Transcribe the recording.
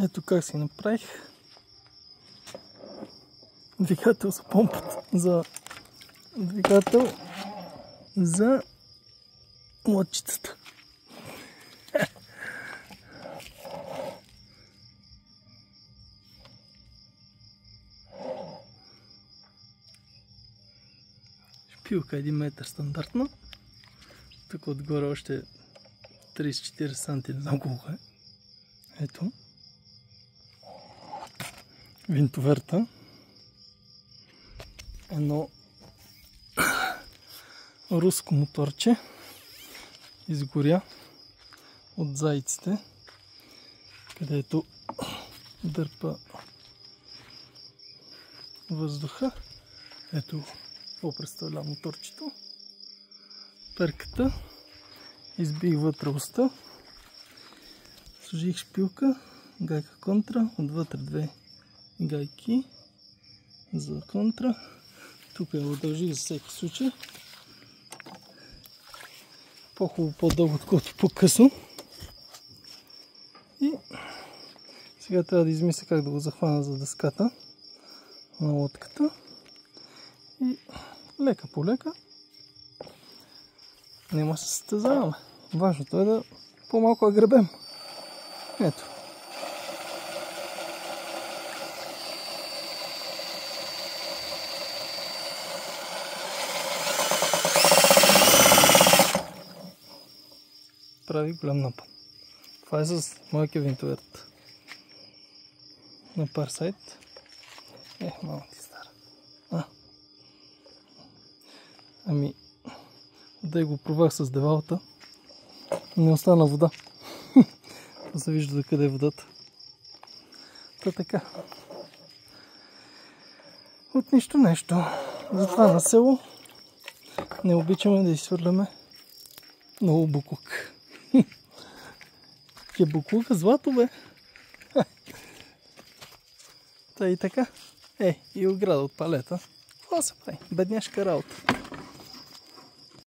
Ето как си направих двигател за помпата, за двигател за лодчицата. Шпилка 1 метър стандартно. Тук отгоре още 30-40 санти, не знам колко е. Ето. Винтоверта. Едно руско моторче. Изгоря от зайците, където дърпа въздуха. Ето какво представлява моторчето. Перката. Избих вътре оста. Сложих шпилка, гайка контра, отвътре 2 гайки за контра. Тук я удължих за всеки случай. По-хубаво по-дълго, отколкото по-късно. И сега трябва да измисля как да го захвана за дъската на лодката. И лека по лека няма се състезаваме. Важното е да по-малко я гребем. Ето. Прави голям напън. Това е с малкия винтоверт. На пар сайт. Малко ти стара. Ами, да го пробвах с девалта. Не остана вода. Да се вижда до къде е водата. Та така. От нищо нещо. Затова на село не обичаме да изсвърляме много буклук. Е буклука злато, бе. Та и така. И ограда от палета. Това се прави. Бедняшка работа.